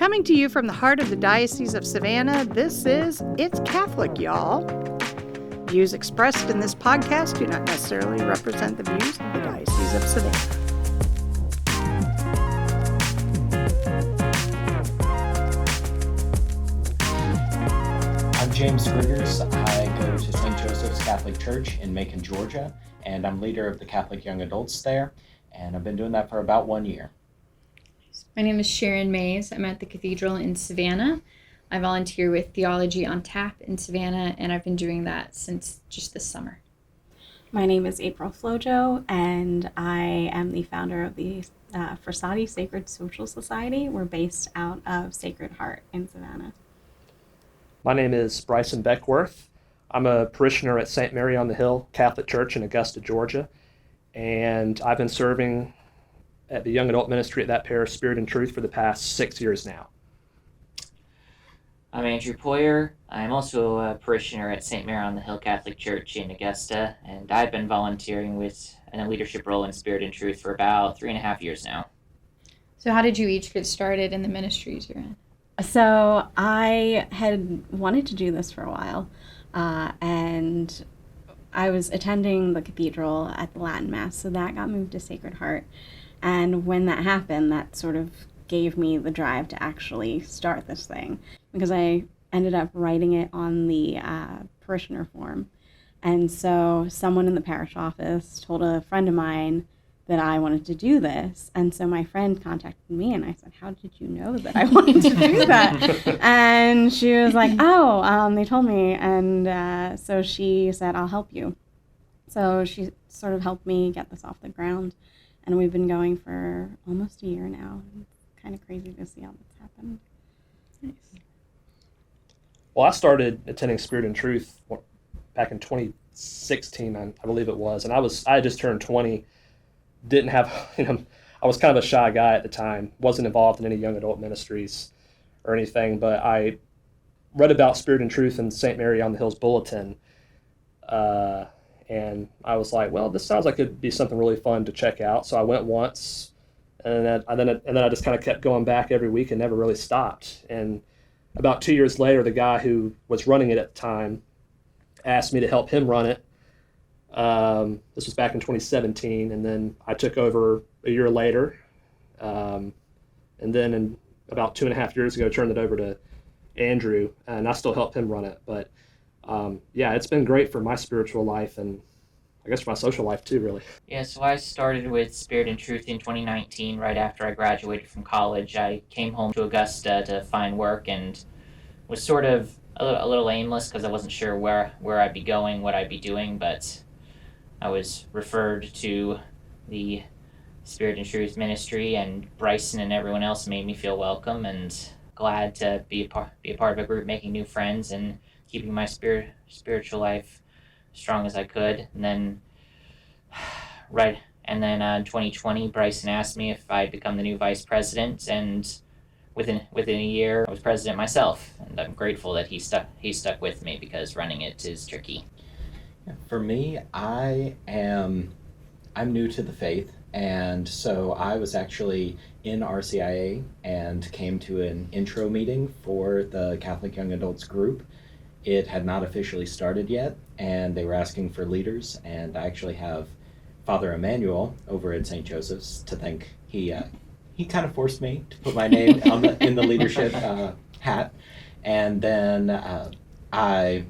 Coming to you from the heart of the Diocese of Savannah, this is It's Catholic, y'all. Views expressed in this podcast do not necessarily represent the views of the Diocese of Savannah. I'm James Griggers. I go to St. Joseph's Catholic Church in Macon, Georgia, and I'm leader of the Catholic Young Adults there, and I've been doing that for about 1 year. My name is Sharon Mays. I'm at the Cathedral in Savannah. I volunteer with Theology on Tap in Savannah, and I've been doing that since just this summer. My name is April Flojo, and I am the founder of the Frassati Sacred Social Society. We're based out of Sacred Heart in Savannah. My name is Bryson Beckworth. I'm a parishioner at St. Mary on the Hill Catholic Church in Augusta, Georgia, and I've been serving at the Young Adult Ministry at that parish, Spirit and Truth, for the past 6 years now. I'm Andrew Poyer. I'm also a parishioner at St. Mary on the Hill Catholic Church in Augusta, and I've been volunteering in a leadership role in Spirit and Truth for about 3.5 years now. So how did you each get started in the ministries you're in? So I had wanted to do this for a while, and I was attending the cathedral at the Latin Mass, so that got moved to Sacred Heart. And when that happened, that sort of gave me the drive to actually start this thing, because I ended up writing it on the parishioner form. And so someone in the parish office told a friend of mine that I wanted to do this. And so my friend contacted me, and I said, "How did you know that I wanted to do that?" And she was like, they told me. And so she said, "I'll help you." So she sort of helped me get this off the ground. And we've been going for almost a year now. It's kind of crazy to see how that's happened. Nice. Well, I started attending Spirit and Truth back in 2016, I believe it was, and I had just turned 20. Didn't have, I was kind of a shy guy at the time. Wasn't involved in any young adult ministries or anything, but I read about Spirit and Truth in St. Mary on the Hill's bulletin. And I was like, well, this sounds like it'd be something really fun to check out. So I went once, and then I just kind of kept going back every week and never really stopped. And about 2 years later, the guy who was running it at the time asked me to help him run it. This was back in 2017, and then I took over a year later. And then in about 2.5 years ago, turned it over to Andrew, and I still help him run it. But it's been great for my spiritual life and I guess for my social life too, really. Yeah, so I started with Spirit and Truth in 2019, right after I graduated from college. I came home to Augusta to find work and was sort of a little aimless because I wasn't sure where I'd be going, what I'd be doing, but I was referred to the Spirit and Truth ministry, and Bryson and everyone else made me feel welcome and glad to be a part of a group, making new friends and keeping my spiritual life strong as I could. And then in 2020, Bryson asked me if I'd become the new vice president, and within a year I was president myself, and I'm grateful that he stuck with me because running it is tricky. For me, I'm new to the faith, and so I was actually in RCIA and came to an intro meeting for the Catholic Young Adults group. It had not officially started yet, and they were asking for leaders, and I actually have Father Emmanuel over at St. Joseph's to thank. He kind of forced me to put my name in the leadership hat, and then I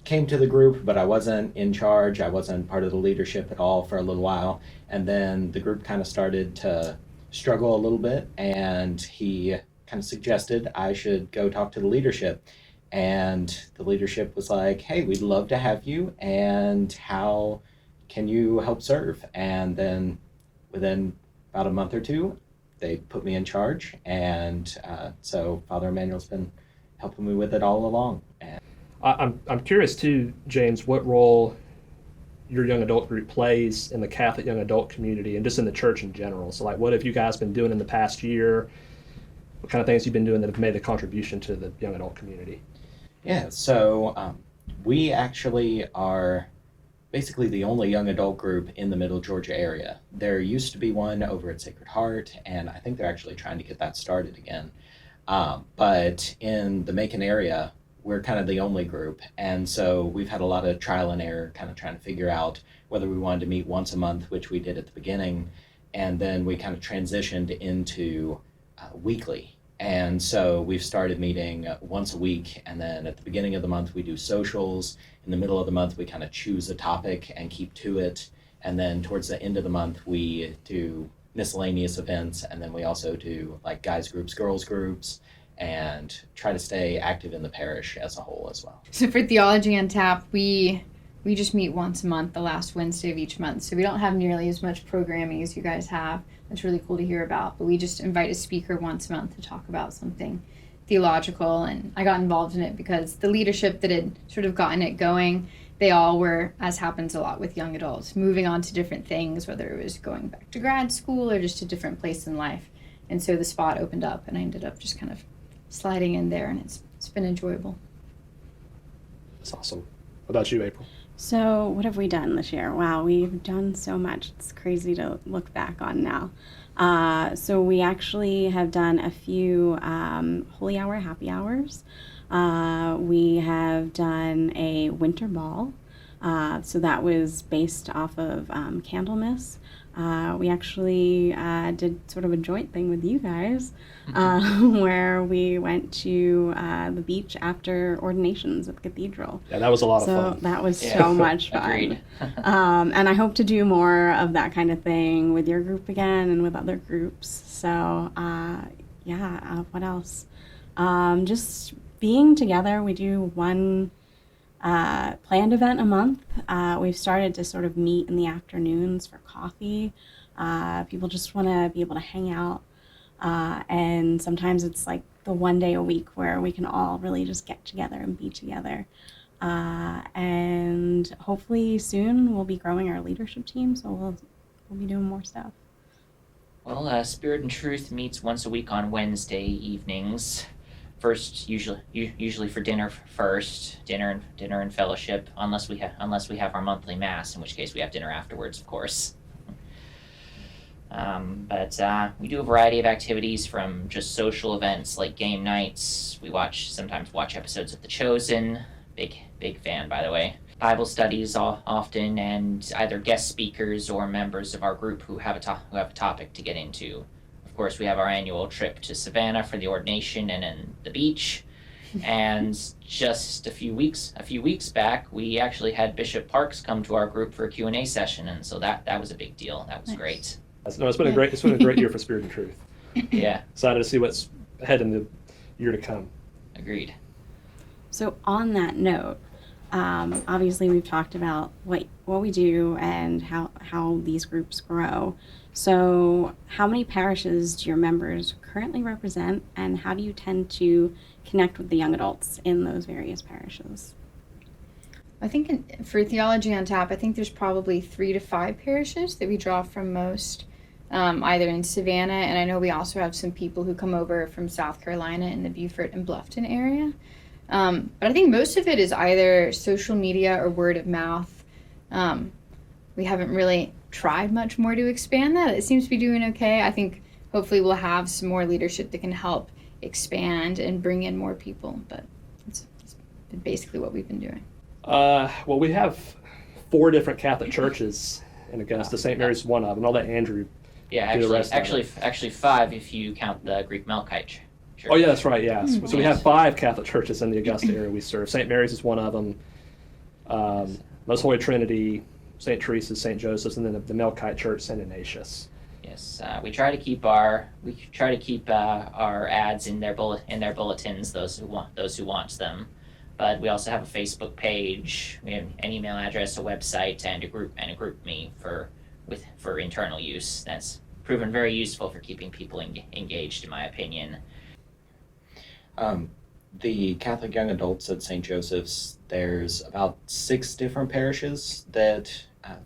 came to the group, but I wasn't in charge. I wasn't part of the leadership at all for a little while, and then the group kind of started to struggle a little bit, and he kind of suggested I should go talk to the leadership. And the leadership was like, "Hey, we'd love to have you, and how can you help serve?" And then within about a month or two, they put me in charge, and so Father Emmanuel's been helping me with it all along. And I'm curious too, James, what role your young adult group plays in the Catholic young adult community and just in the church in general. So like, what have you guys been doing in the past year? What kind of things you've been doing that have made a contribution to the young adult community? Yeah, so we actually are basically the only young adult group in the Middle Georgia area. There used to be one over at Sacred Heart, and I think they're actually trying to get that started again. But in the Macon area, we're kind of the only group. And so we've had a lot of trial and error kind of trying to figure out whether we wanted to meet once a month, which we did at the beginning. And then we kind of transitioned into weekly. And so we've started meeting once a week. And then at the beginning of the month, we do socials. In the middle of the month, we kind of choose a topic and keep to it. And then towards the end of the month, we do miscellaneous events. And then we also do like guys groups, girls groups, and try to stay active in the parish as a whole as well. So for Theology on Tap, we just meet once a month, the last Wednesday of each month. So we don't have nearly as much programming as you guys have. That's really cool to hear about. But we just invite a speaker once a month to talk about something theological. And I got involved in it because the leadership that had sort of gotten it going, they all were, as happens a lot with young adults, moving on to different things, whether it was going back to grad school or just a different place in life. And so the spot opened up and I ended up just kind of sliding in there, and it's been enjoyable. That's awesome. What about you, April? So what have we done this year? Wow, we've done so much. It's crazy to look back on now. So we actually have done a few holy hour happy hours. We have done a winter ball. So that was based off of Candlemas. We actually did sort of a joint thing with you guys where we went to the beach after ordinations at the cathedral. Yeah, that was a lot of So fun. that was so much fun. Agreed. And I hope to do more of that kind of thing with your group again and with other groups. So what else? Just being together. We do one planned event a month. We've started to sort of meet in the afternoons for coffee. People just want to be able to hang out. And sometimes it's like the one day a week where we can all really just get together and be together. And hopefully soon we'll be growing our leadership team, so we'll be doing more stuff. Well, Spirit and Truth meets once a week on Wednesday evenings. First, usually for dinner first, dinner and fellowship, unless we have our monthly mass, in which case we have dinner afterwards, of course. But we do a variety of activities, from just social events like game nights. We sometimes watch episodes of The Chosen. Big fan, by the way. Bible studies often, and either guest speakers or members of our group who have a topic to get into. Of course, we have our annual trip to Savannah for the ordination and then the beach. And just a few weeks back, we actually had Bishop Parks come to our group for a Q&A session, and so that was a big deal. That was great. No, it's been a great year for Spirit and Truth. Yeah, Excited to see what's ahead in the year to come. agreed. So on that note, obviously we've talked about what we do and how these groups grow. So how many parishes do your members currently represent, and how do you tend to connect with the young adults in those various parishes? I think for Theology on Tap, I think there's probably 3 to 5 parishes that we draw from most, either in Savannah, and I know we also have some people who come over from South Carolina in the Beaufort and Bluffton area. But I think most of it is either social media or word of mouth. We haven't really tried much more to expand that. It seems to be doing okay. I think hopefully we'll have some more leadership that can help expand and bring in more people, but it's basically what we've been doing. Well, we have 4 different Catholic churches in Augusta. St. Mary's one of them. I'll let Andrew Yeah, do the rest of it. actually 5 if you count the Greek Melkite Church. Oh, yeah, that's right, yeah. So we have 5 Catholic churches in the Augusta area we serve. St. Mary's is one of them. Most Holy Trinity, St. Teresa's, St. Joseph's, and then the Melkite Church, St. Ignatius. Yes, we try to keep our ads in their bulletins. Those who want them, but we also have a Facebook page. We have an email address, a website, and a group me for internal use. That's proven very useful for keeping people engaged, in my opinion. The Catholic Young Adults at St. Joseph's, there's about 6 different parishes that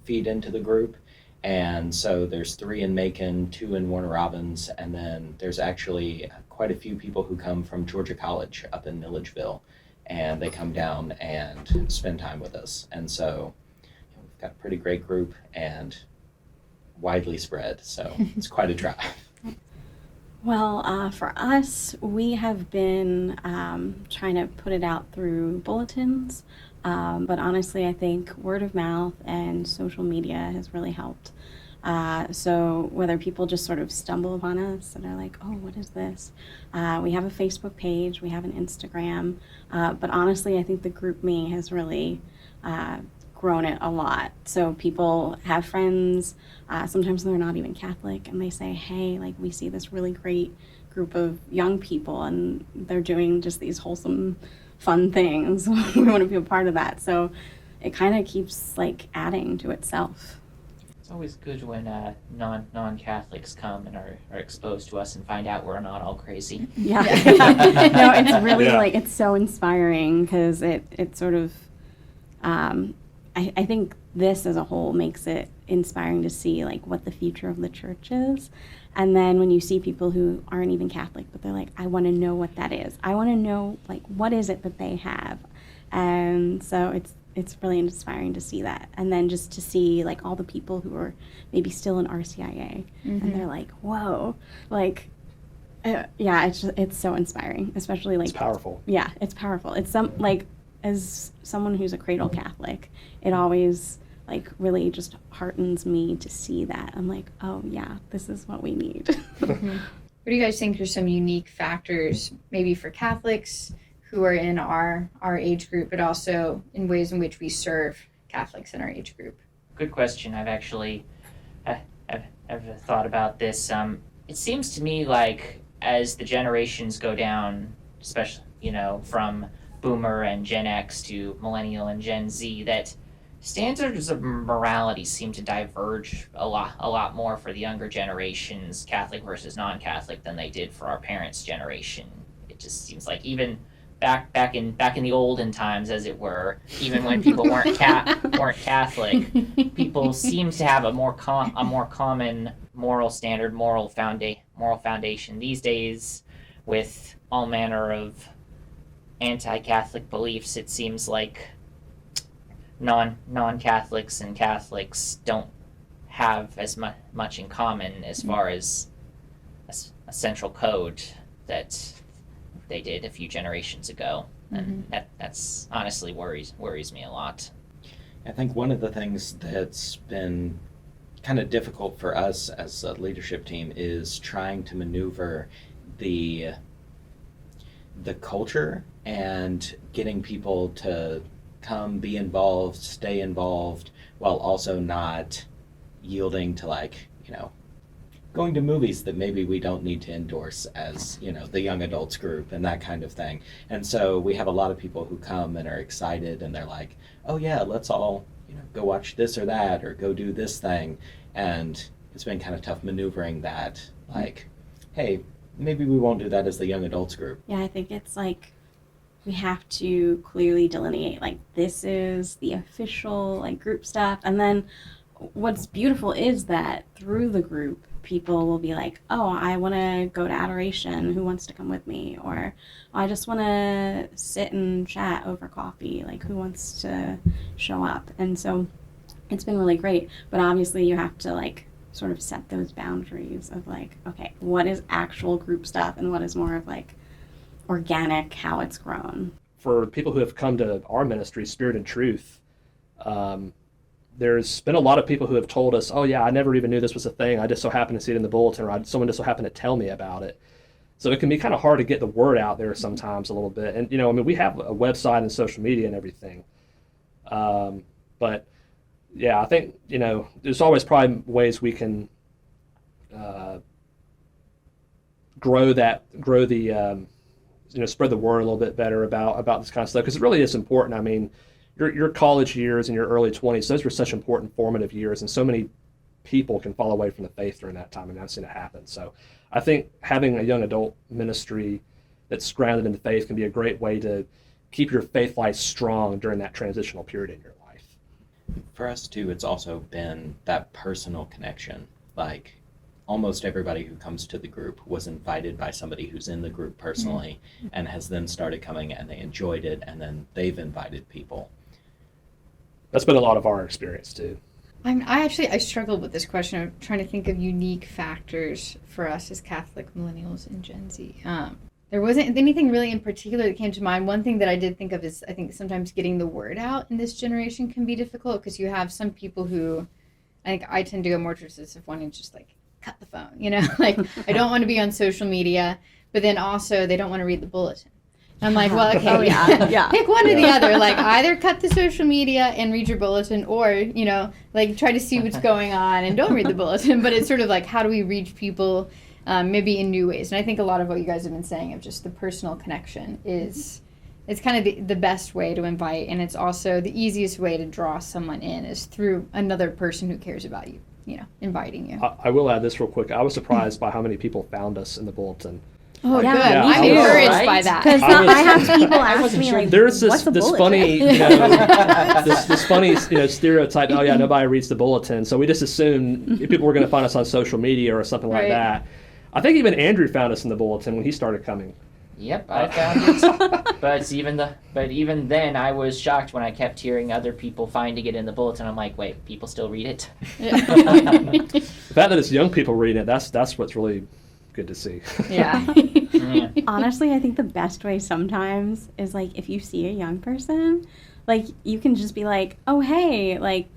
feed into the group. And so there's 3 in Macon, 2 in Warner Robins, and then there's actually quite a few people who come from Georgia College up in Milledgeville, and they come down and spend time with us. And so we've got a pretty great group and widely spread, so it's quite a drive. Well, for us, we have been trying to put it out through bulletins, but honestly, I think word of mouth and social media has really helped. So whether people just sort of stumble upon us and are like, oh, what is this? We have a Facebook page, we have an Instagram, but honestly, I think the group me has really grown it a lot. So people have friends, sometimes they're not even Catholic, and they say, hey, like we see this really great group of young people and they're doing just these wholesome, fun things. We want to be a part of that. So it kind of keeps like adding to itself. It's always good when non-Catholics come and are exposed to us and find out we're not all crazy. Yeah. No, it's really Yeah. like, it's so inspiring because it sort of, I think this as a whole makes it inspiring to see like what the future of the church is. And then when you see people who aren't even Catholic, but they're like, I want to know what that is. I want to know like what is it that they have. And so it's really inspiring to see that. And then just to see like all the people who are maybe still in RCIA and they're like, whoa, like yeah, it's so inspiring, especially like It's powerful. yeah, it's powerful. It's some like as someone who's a cradle Catholic, it always like really just heartens me to see that. I'm like, oh yeah, this is what we need. What do you guys think are some unique factors, maybe for Catholics who are in our age group, but also in ways in which we serve Catholics in our age group? Good question. I've actually I've thought about this. It seems to me like as the generations go down, especially from Boomer and Gen X to Millennial and Gen Z, that standards of morality seem to diverge a lot more for the younger generations, Catholic versus non-Catholic, than they did for our parents' generation. It just seems like even back in the olden times, as it were, even when people weren't Catholic, people seem to have a more common moral standard, moral foundation. These days, with all manner of anti-Catholic beliefs, it seems like non-Catholics and Catholics don't have as much in common as far as a central code that they did a few generations ago, and that's honestly worries me a lot. I think one of the things that's been kind of difficult for us as a leadership team is trying to maneuver the culture and getting people to come, be involved, stay involved, while also not yielding to going to movies that maybe we don't need to endorse as, the young adults group and that kind of thing. And so we have a lot of people who come and are excited and they're like, oh yeah, let's all, go watch this or that or go do this thing. And it's been kind of tough maneuvering that, like, hey, maybe we won't do that as the young adults group. Yeah, I think it's like we have to clearly delineate like this is the official like group stuff, and then what's beautiful is that through the group people will be like, oh, I want to go to adoration, who wants to come with me? Or I just want to sit and chat over coffee, like who wants to show up? And so it's been really great, but obviously you have to like sort of set those boundaries of like, okay, what is actual group stuff and what is more of like organic, how it's grown. For people who have come to our ministry, Spirit and Truth, there's been a lot of people who have told us, oh yeah, I never even knew this was a thing. I just so happened to see it in the bulletin, or someone just so happened to tell me about it. So it can be kind of hard to get the word out there sometimes a little bit. And, we have a website and social media and everything. But yeah, I think, there's always probably ways we can grow the spread the word a little bit better about this kind of stuff, because it really is important. I mean, your college years and your early 20s, those were such important formative years, and so many people can fall away from the faith during that time, and I've seen it happen. So I think having a young adult ministry that's grounded in the faith can be a great way to keep your faith life strong during that transitional period in your life. For us too, it's also been that personal connection. Like, almost everybody who comes to the group was invited by somebody who's in the group personally and has then started coming and they enjoyed it, and then they've invited people. That's been a lot of our experience too. I struggled with this question of trying to think of unique factors for us as Catholic millennials and Gen Z. There wasn't anything really in particular that came to mind. One thing that I did think of is I think sometimes getting the word out in this generation can be difficult because you have some people who, I think I tend to go more towards this of wanting to just like cut the phone, like I don't want to be on social media, but then also they don't want to read the bulletin. I'm like, well, okay, pick one or the other. Like, either cut the social media and read your bulletin, or, like, try to see what's going on and don't read the bulletin. But it's sort of like, how do we reach people maybe in new ways? And I think a lot of what you guys have been saying of just the personal connection it's kind of the best way to invite. And it's also the easiest way to draw someone in is through another person who cares about you, inviting you. I will add this real quick. I was surprised by how many people found us in the bulletin. Oh, yeah, good. yeah, I'm I was- encouraged by that. Because I have people ask me, like, There's what's this a bulletin? funny, this funny, stereotype. Oh yeah, nobody reads the bulletin, so we just assumed people were going to find us on social media or something like Right. that. I think even Andrew found us in the bulletin when he started coming. Yep, I found it. But even then, I was shocked when I kept hearing other people finding it in the bulletin. I'm like, wait, people still read it? The fact that it's young people reading it, that's what's really good to see. Yeah. Yeah. Honestly, I think the best way sometimes is like if you see a young person, like you can just be like, oh hey, like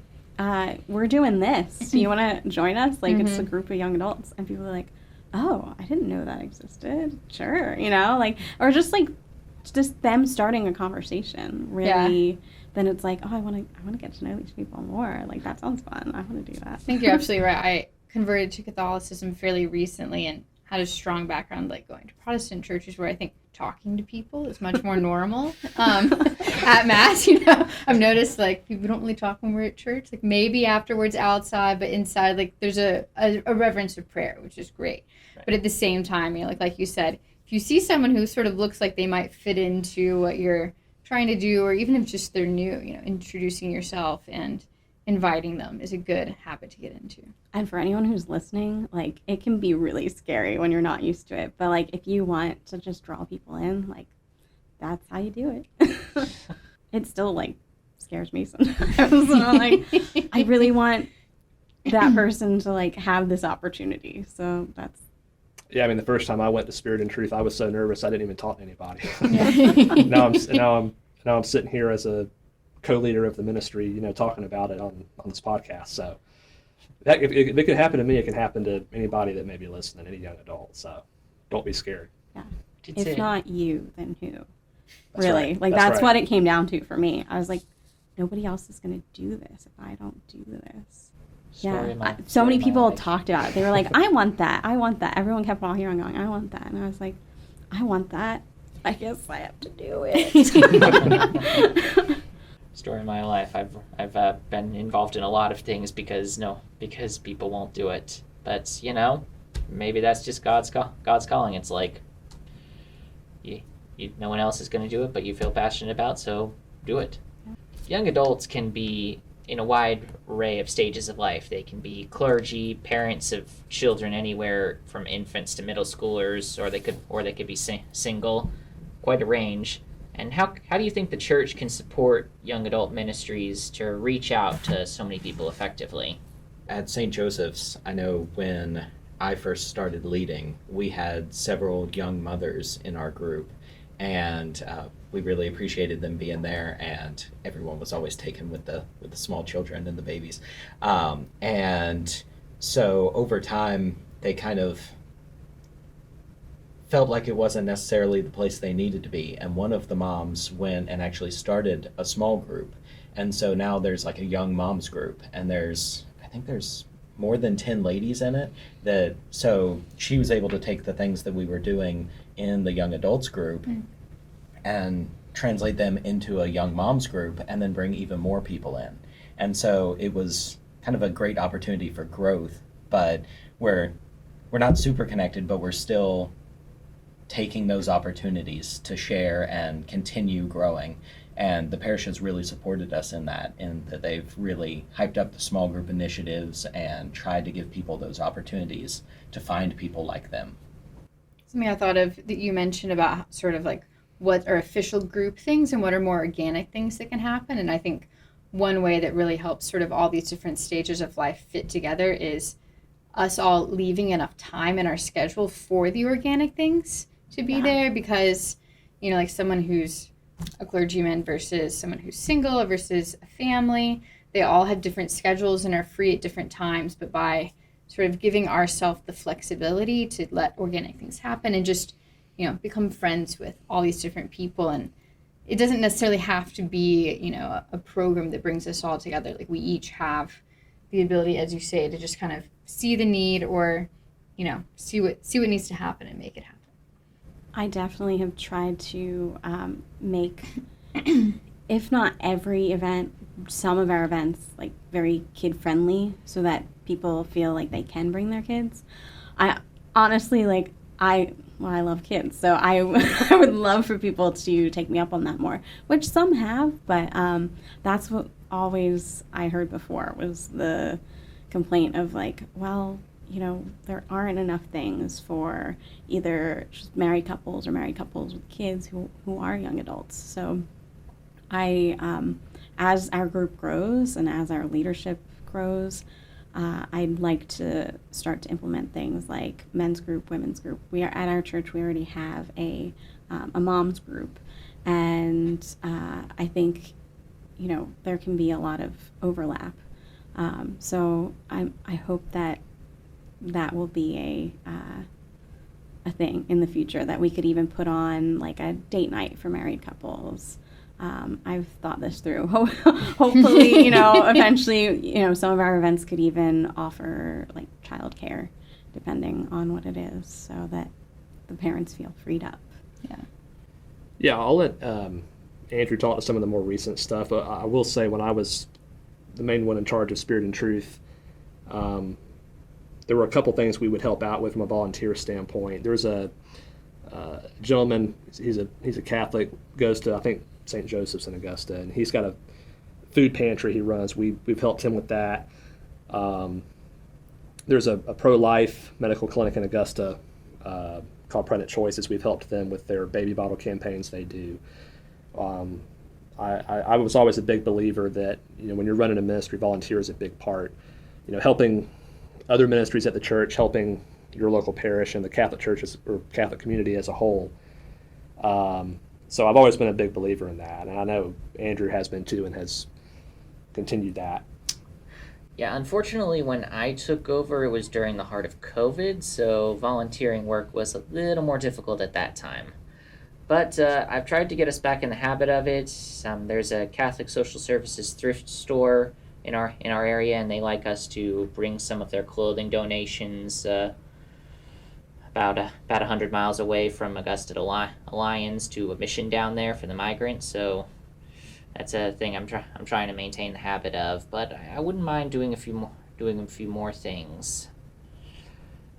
we're doing this. Do you want to join us? Like it's a group of young adults, and people are like, oh, I didn't know that existed. Sure, like or just them starting a conversation. Really, then it's like, oh, I want to get to know these people more. Like that sounds fun. I want to do that. I think you're absolutely right. I converted to Catholicism fairly recently and had a strong background like going to Protestant churches where I think talking to people is much more normal. At Mass, I've noticed like people don't really talk when we're at church. Like maybe afterwards outside, but inside like there's a reverence of prayer, which is great. Right. But at the same time, like you said, if you see someone who sort of looks like they might fit into what you're trying to do, or even if just they're new, introducing yourself and inviting them is a good habit to get into. And for anyone who's listening, like it can be really scary when you're not used to it. But like if you want to just draw people in, like that's how you do it. It still like scares me sometimes. And I'm like, I really want that person to like have this opportunity. So that's Yeah, I mean, the first time I went to Spirit and Truth, I was so nervous I didn't even talk to anybody. Yeah. now I'm sitting here as a co-leader of the ministry, talking about it on this podcast. So that if it could happen to me, it can happen to anybody that may be listening, any young adult. So don't be scared. Yeah. It's If it. not you, then who? That's Really? right. Like That's that's right. what it came down to for me. I was like, nobody else is going to do this if I don't do this. Story of my- So story many of my people life. talked about it. They were like, I want that. I want that. Everyone kept walking around going, I want that. And I was like, I want that. I guess I have to do it. Story of my life. I've been involved in a lot of things because people won't do it. But maybe that's just God's calling. It's like no one else is going to do it, but you feel passionate about, so do it. Young adults can be in a wide array of stages of life. They can be clergy, parents of children anywhere from infants to middle schoolers, or they could be single. Quite a range. And how do you think the church can support young adult ministries to reach out to so many people effectively? At St. Joseph's, I know when I first started leading, we had several young mothers in our group, and we really appreciated them being there, and everyone was always taken with the small children and the babies. And so over time, they kind of felt like it wasn't necessarily the place they needed to be, and one of the moms went and actually started a small group, and so now there's like a young moms group, and I think there's more than 10 ladies in it. So she was able to take the things that we were doing in the young adults group and translate them into a young moms group, and then bring even more people in. And so it was kind of a great opportunity for growth, but we're not super connected, but we're still taking those opportunities to share and continue growing. And the parish has really supported us in that they've really hyped up the small group initiatives and tried to give people those opportunities to find people like them. Something I thought of that you mentioned about sort of like what are official group things and what are more organic things that can happen. And I think one way that really helps sort of all these different stages of life fit together is us all leaving enough time in our schedule for the organic things to be there, because, you know, like someone who's a clergyman versus someone who's single versus a family, they all have different schedules and are free at different times, but by sort of giving ourselves the flexibility to let organic things happen and just, you know, become friends with all these different people. And it doesn't necessarily have to be, you know, a program that brings us all together. Like, we each have the ability, as you say, to just kind of see the need, or, you know, see what needs to happen and make it happen. I definitely have tried to make, if not every event, some of our events like very kid friendly, so that people feel like they can bring their kids. I honestly I love kids, so I would love for people to take me up on that more, which some have, but that's what always I heard before was the complaint of like, well, you know, there aren't enough things for either just married couples or married couples with kids who are young adults. So as our group grows and as our leadership grows, I'd like to start to implement things like men's group, women's group. We are at our church. We already have a mom's group, and I think, you know, there can be a lot of overlap. So I hope that will be a thing in the future, that we could even put on like a date night for married couples. I've thought this through. Hopefully, you know, eventually, you know, some of our events could even offer like childcare, depending on what it is, so that the parents feel freed up. Yeah, I'll let Andrew talk to some of the more recent stuff. I will say, when I was the main one in charge of Spirit and Truth, there were a couple things we would help out with from a volunteer standpoint. There's a gentleman, he's a Catholic, goes to, I think, St. Joseph's in Augusta, and he's got a food pantry he runs. We've helped him with that. There's a pro-life medical clinic in Augusta called Pregnant Choices. We've helped them with their baby bottle campaigns they do. I was always a big believer that, you know, when you're running a ministry, volunteer is a big part. You know, helping other ministries at the church, helping your local parish and the Catholic church or Catholic community as a whole. So I've always been a big believer in that, and I know Andrew has been too and has continued that. Yeah, unfortunately, when I took over, it was during the heart of COVID, so volunteering work was a little more difficult at that time. But I've tried to get us back in the habit of it. There's a Catholic Social Services thrift store in our area, and they like us to bring some of their clothing donations about 100 miles away from Augusta to Lyons to a mission down there for the migrants. So that's a thing I'm trying to maintain the habit of. But I wouldn't mind doing a few more things.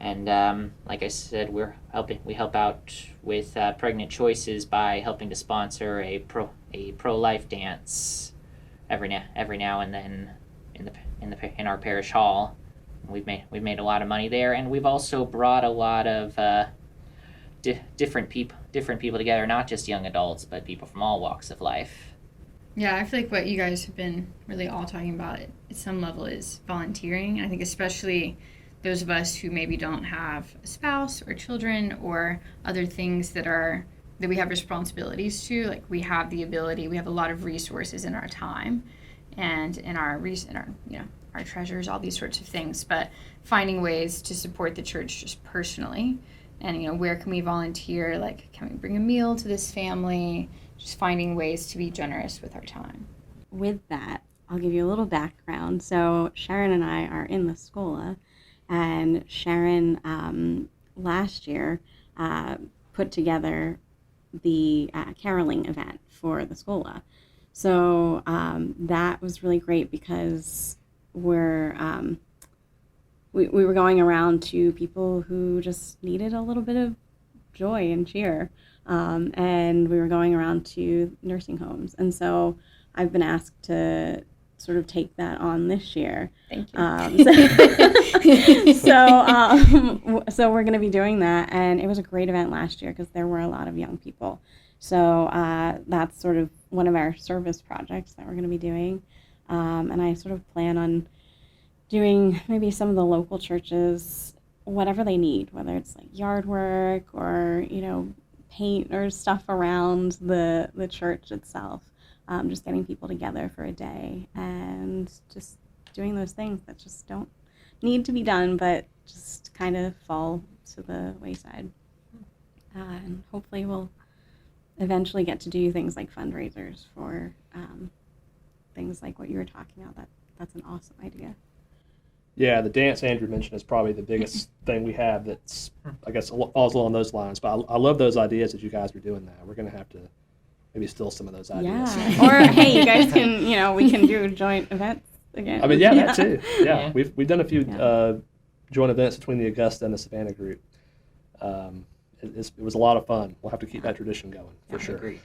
And like I said, we help out with Pregnant Choices by helping to sponsor a pro-life dance every now and then in our parish hall. We've made a lot of money there, and we've also brought a lot of different people together, not just young adults, but people from all walks of life. Yeah, I feel like what you guys have been really all talking about at some level is volunteering. I think especially those of us who maybe don't have a spouse or children or other things that we have responsibilities to. Like, we have the ability, we have a lot of resources in our time and in our our treasures, all these sorts of things, but finding ways to support the church just personally. And, you know, where can we volunteer? Like, can we bring a meal to this family? Just finding ways to be generous with our time. With that, I'll give you a little background. So Sharon and I are in the Scola, and Sharon last year put together the caroling event for the Scola. So that was really great, because we were going around to people who just needed a little bit of joy and cheer, and we were going around to nursing homes. And so I've been asked to sort of take that on this year. Thank you. So we're going to be doing that, and it was a great event last year because there were a lot of young people. So that's sort of one of our service projects that we're going to be doing. And I sort of plan on doing maybe some of the local churches, whatever they need, whether it's like yard work or, paint or stuff around the church itself. Just getting people together for a day and just doing those things that just don't need to be done, but just kind of fall to the wayside. And hopefully we'll eventually get to do things like fundraisers for things like what you were talking about. That's an awesome idea. Yeah, the dance Andrew mentioned is probably the biggest thing we have that's, I guess, falls along those lines. But I love those ideas that you guys are doing that. We're going to have to maybe steal some of those ideas. Yeah. Or, hey, you guys can, we can do joint events again. I mean, yeah, that too. Yeah, we've done a few joint events between the Augusta and the Savannah group. It was a lot of fun. We'll have to keep that tradition going, for sure. Agreed.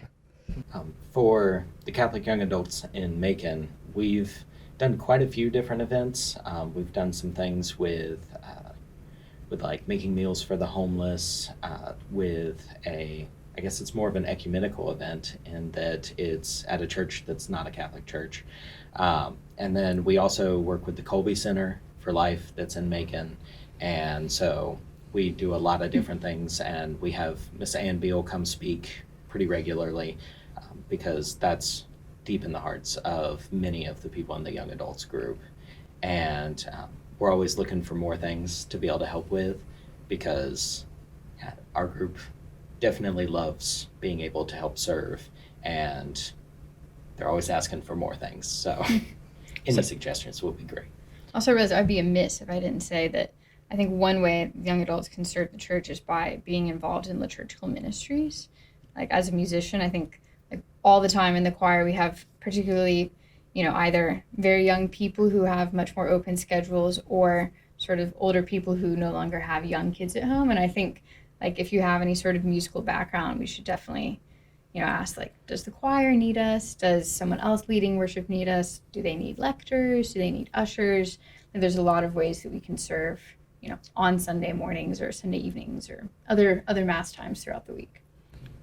For the Catholic Young Adults in Macon, we've done quite a few different events. We've done some things with like making meals for the homeless, with I guess it's more of an ecumenical event in that it's at a church that's not a Catholic church. And then we also work with the Colby Center for Life that's in Macon. And so we do a lot of different things, and we have Miss Ann Beal come speak pretty regularly because that's deep in the hearts of many of the people in the young adults group. And we're always looking for more things to be able to help with, because our group definitely loves being able to help serve, and they're always asking for more things. So any suggestions would be great. Also, I realized I'd be amiss if I didn't say that I think one way young adults can serve the church is by being involved in liturgical ministries. Like, as a musician, I think like all the time in the choir we have particularly, either very young people who have much more open schedules, or sort of older people who no longer have young kids at home. And I think, like, if you have any sort of musical background, we should definitely, ask, like, does the choir need us? Does someone else leading worship need us? Do they need lectors? Do they need ushers? And there's a lot of ways that we can serve, on Sunday mornings or Sunday evenings or other mass times throughout the week.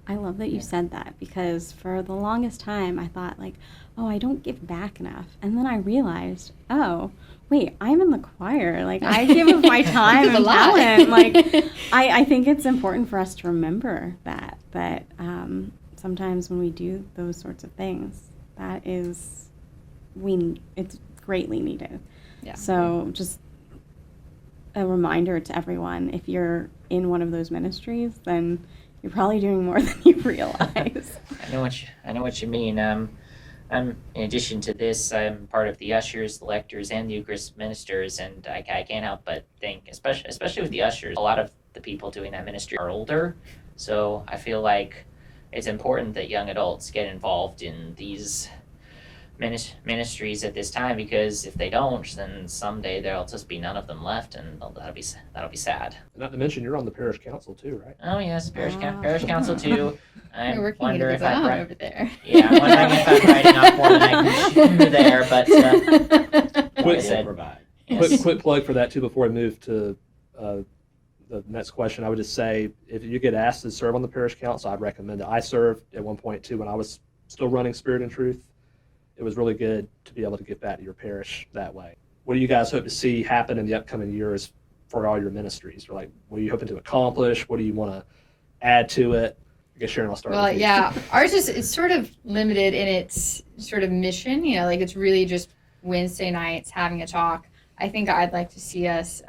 I love that you said that, because for the longest time I thought, like, oh, I don't give back enough. And then I realized, oh, wait, I'm in the choir. Like, I give of my time and talent. Like, I think it's important for us to remember that sometimes when we do those sorts of things, it's greatly needed. Yeah. So just a reminder to everyone, if you're in one of those ministries, then you're probably doing more than you realize. I know what you mean. I'm in addition to this, I'm part of the ushers, the lectors, and the Eucharist ministers, and I can't help but think, especially with the ushers, a lot of the people doing that ministry are older, so I feel like it's important that young adults get involved in these ministries at this time, because if they don't, then someday there'll just be none of them left, and that'll be sad. Not to mention, you're on the parish council too, right? Oh yes, parish council too. I wonder if I'm I'm over there. Yeah, I'm wondering if I'm writing off more than I can chew there, but Quick, said, provide. yes. quick plug for that too before we move to the next question. I would just say, if you get asked to serve on the parish council, I'd recommend it. I served at one point too when I was still running Spirit and Truth. It was really good to be able to give back to your parish that way. What do you guys hope to see happen in the upcoming years for all your ministries? Or, like, what are you hoping to accomplish? What do you want to add to it? I guess Sharon, I'll start with you. Yeah, ours it's sort of limited in its sort of mission. Like, it's really just Wednesday nights having a talk. I think I'd like to see us,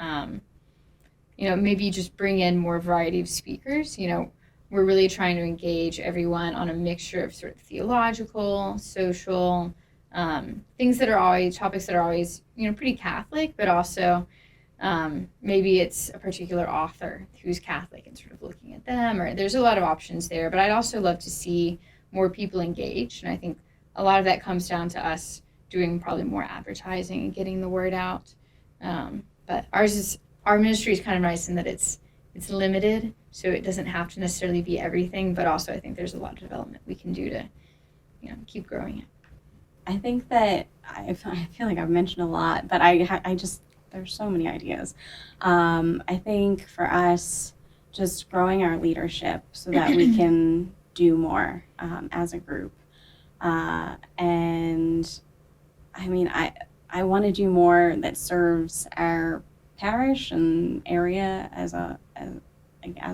maybe just bring in more variety of speakers. We're really trying to engage everyone on a mixture of sort of theological, social, topics that are always, pretty Catholic, but also maybe it's a particular author who's Catholic and sort of looking at them, or there's a lot of options there. But I'd also love to see more people engaged, and I think a lot of that comes down to us doing probably more advertising and getting the word out. But our ministry is kind of nice in that it's limited, so it doesn't have to necessarily be everything, but also I think there's a lot of development we can do to, keep growing it. I think that I feel like I've mentioned a lot, but I just, there's so many ideas. I think for us, just growing our leadership so that we can do more as a group. And I mean, I want to do more that serves our parish and area as a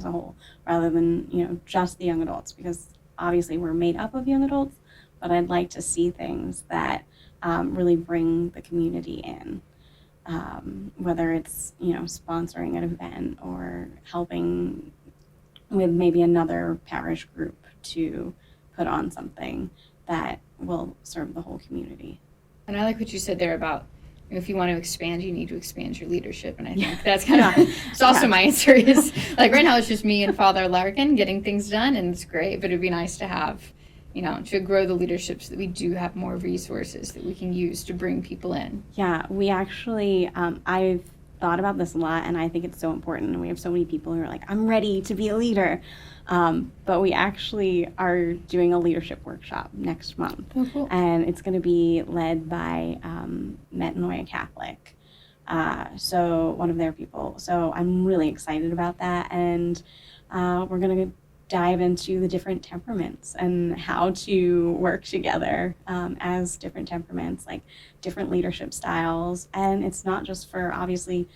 whole, rather than just the young adults, because obviously we're made up of young adults, but I'd like to see things that really bring the community in, whether it's sponsoring an event or helping with maybe another parish group to put on something that will serve the whole community. And I like what you said there about if you want to expand, you need to expand your leadership. And I think that's kind of, it's also my answer is, like, right now it's just me and Father Larkin getting things done, and it's great, but it'd be nice to have, to grow the leadership so that we do have more resources that we can use to bring people in. Yeah, we actually, I've thought about this a lot, and I think it's so important. And we have so many people who are like, I'm ready to be a leader. But we actually are doing a leadership workshop next month. Oh, cool. And it's going to be led by Metanoia Catholic. So one of their people. So I'm really excited about that. And we're going to dive into the different temperaments and how to work together as different temperaments, like different leadership styles. And it's not just for, obviously,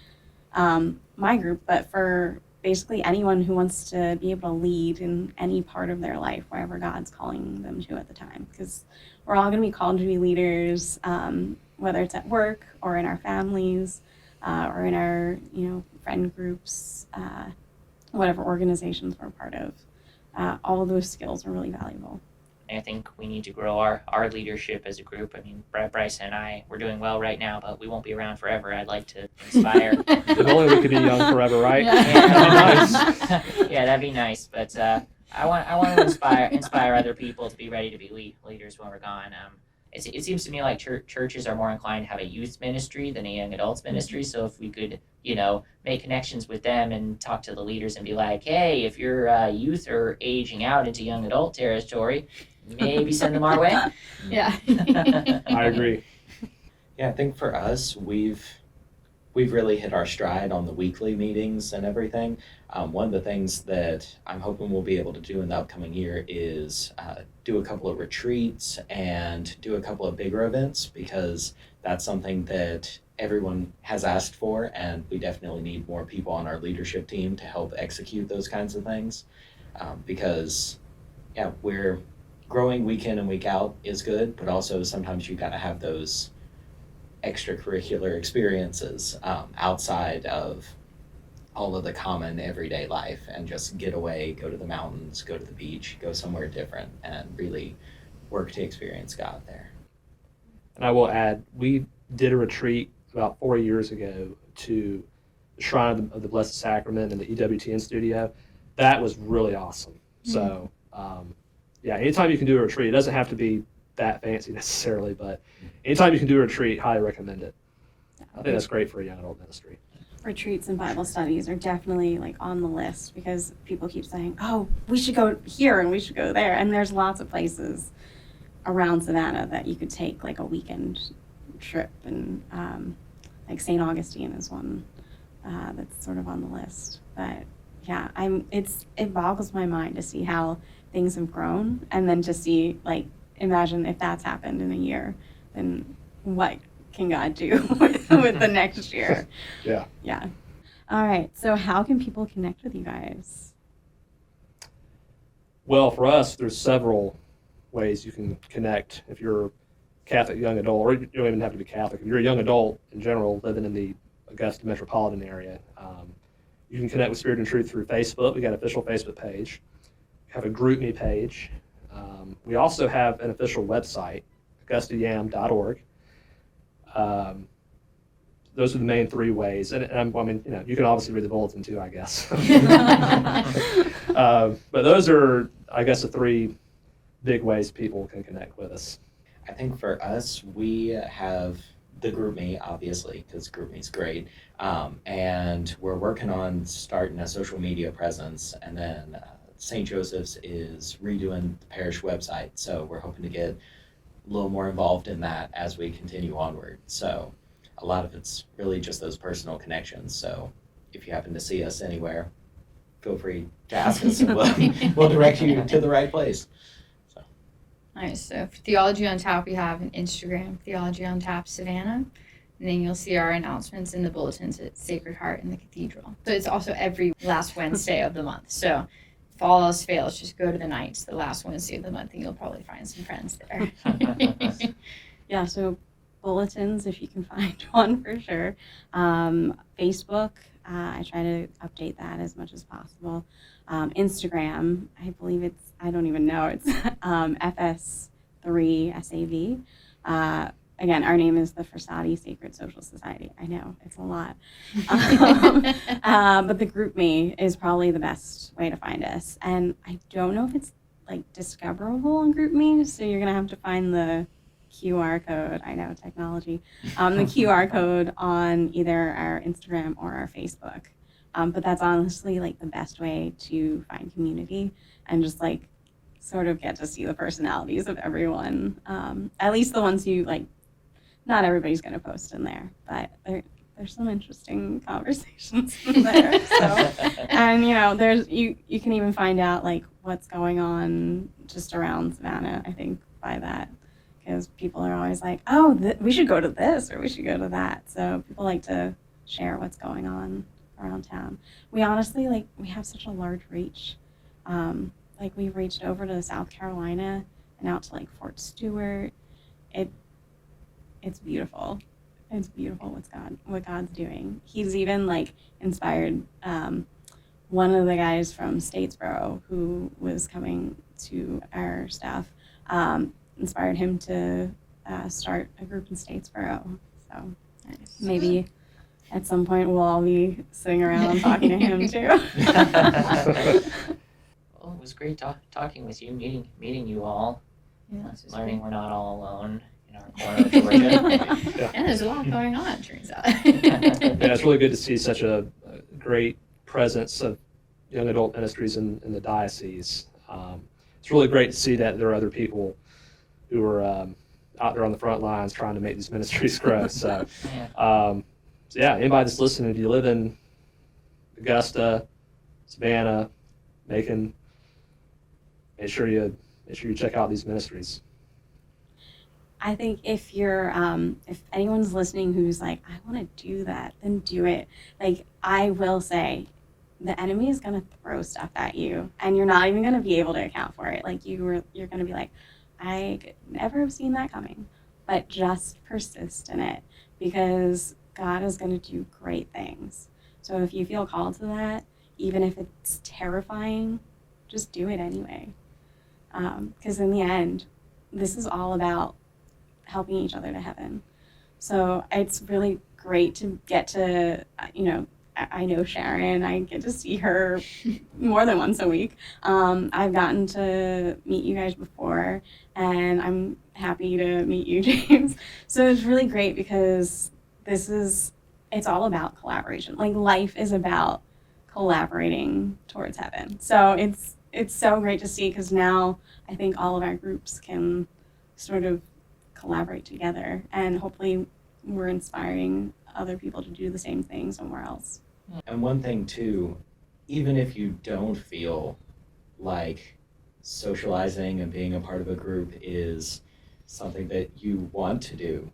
my group, but for basically anyone who wants to be able to lead in any part of their life, wherever God's calling them to at the time. Because we're all going to be called to be leaders, whether it's at work or in our families or in our, friend groups, whatever organizations we're part of. All of those skills are really valuable. I think we need to grow our leadership as a group. I mean, Bryce and I, we're doing well right now, but we won't be around forever. I'd like to inspire. If only we could be young forever, right? Yeah, yeah, that'd be nice. But I want to inspire other people to be ready to be leaders when we're gone. It seems to me like churches are more inclined to have a youth ministry than a young adults ministry. So if we could, make connections with them and talk to the leaders and be like, hey, if your youth are aging out into young adult territory, maybe send them our way. Yeah. I agree. Yeah, I think for us, we've really hit our stride on the weekly meetings and everything. One of the things that I'm hoping we'll be able to do in the upcoming year is do a couple of retreats and do a couple of bigger events, because that's something that everyone has asked for, and we definitely need more people on our leadership team to help execute those kinds of things. Because, yeah, we're growing week in and week out is good, but also sometimes you got to have those extracurricular experiences outside of all of the common everyday life, and just get away, go to the mountains, go to the beach, go somewhere different, and really work to experience God there. And I will add, we did a retreat about 4 years ago to the Shrine of the Blessed Sacrament in the EWTN studio. That was really awesome. So, yeah, anytime you can do a retreat, it doesn't have to be that fancy necessarily, but anytime you can do a retreat, highly recommend it. I think that's great for a young adult ministry. Retreats and Bible studies are definitely on the list, because people keep saying, oh, we should go here and we should go there. And there's lots of places around Savannah that you could take a weekend trip, and St. Augustine is one that's sort of on the list. But yeah, it boggles my mind to see how things have grown, and then to see imagine if that's happened in a year, then what can God do with the next year? Yeah. Yeah. All right. So how can people connect with you guys? Well, for us, there's several ways you can connect. If you're a Catholic young adult, or you don't even have to be Catholic, if you're a young adult in general living in the Augusta metropolitan area, you can connect with Spirit and Truth through Facebook. We got an official Facebook page. We have a GroupMe page. We also have an official website, augustayam.org. Those are the main three ways. And you can obviously read the bulletin too, I guess. But those are, I guess, the three big ways people can connect with us. I think for us, we have the GroupMe, obviously, because GroupMe's great. And we're working on starting a social media presence. And then St. Joseph's is redoing the parish website. So we're hoping to get a little more involved in that as we continue onward. So a lot of it's really just those personal connections. So if you happen to see us anywhere, feel free to ask us, and we'll direct you to the right place. So. Nice. So for Theology on Tap, we have an Instagram, Theology on Tap Savannah. And then you'll see our announcements in the bulletins at Sacred Heart in the Cathedral. So it's also every last Wednesday of the month. So if all else fails, just go to the nights, the last Wednesday of the month, and you'll probably find some friends there. Yeah, so bulletins, if you can find one for sure. Facebook, I try to update that as much as possible. Instagram, I believe I don't even know, it's FS3SAV. Again, our name is the Forsati Sacred Social Society. I know, it's a lot. But the GroupMe is probably the best way to find us. And I don't know if it's like discoverable on GroupMe, so you're gonna have to find the QR code. I know, technology. The QR code on either our Instagram or our Facebook. But that's honestly like the best way to find community and just like sort of get to see the personalities of everyone. At least the ones you like. Not everybody's going to post in there, but there's some interesting conversations in there. So, and there's you can even find out like what's going on just around Savannah. I think by that, because people are always like, oh, we should go to this or we should go to that. So people like to share what's going on around town. We honestly we have such a large reach. We've reached over to South Carolina and out to like Fort Stewart. It's beautiful. It's beautiful what God's doing. He's even like inspired one of the guys from Statesboro who was coming to our stuff, inspired him to start a group in Statesboro. So Nice. maybe at some point we'll all be sitting around talking to him too. Well, it was great talking with you, meeting you all, Yeah, this is learning we're not all alone in our corner of Georgia. And there's a lot going on, it turns out. Yeah, it's really good to see such a great presence of young adult ministries in the diocese. It's really great to see that there are other people who are out there on the front lines trying to make these ministries grow. So, Yeah. Anybody that's listening, if you live in Augusta, Savannah, Macon, make sure you check out these ministries. I think if anyone's listening who's like, I want to do that, then do it. Like, I will say, the enemy is going to throw stuff at you, and you're not even going to be able to account for it. Like, you're going to be like, I could never have seen that coming. But just persist in it, because God is going to do great things. So if you feel called to that, even if it's terrifying, just do it anyway. Because in the end, this is all about helping each other to heaven. So it's really great to get to, I know Sharon, I get to see her more than once a week. I've gotten to meet you guys before, and I'm happy to meet you, James. So it's really great because it's all about collaboration. Like, life is about collaborating towards heaven. So it's so great to see, because now I think all of our groups can sort of collaborate together, and hopefully we're inspiring other people to do the same thing somewhere else. And one thing too, even if you don't feel like socializing and being a part of a group is something that you want to do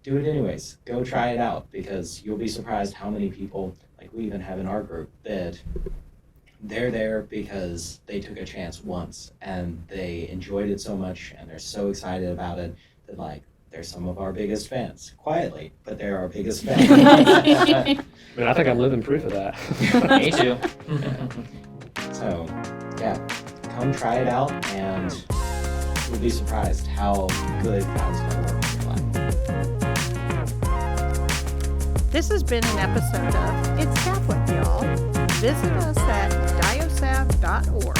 it anyways. Go try it out, because you'll be surprised how many people, like we even have in our group, that they're there because they took a chance once and they enjoyed it so much and they're so excited about it that they're some of our biggest fans. Quietly, but they're our biggest fans. I mean, I think I'm living proof of that. Me too. So, yeah, come try it out, and you'll be surprised how good God's going to work in your life. This has been an episode of It's Catholic, y'all. Visit us at diosaf.org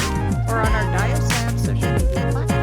or on our Diosaf social media platforms.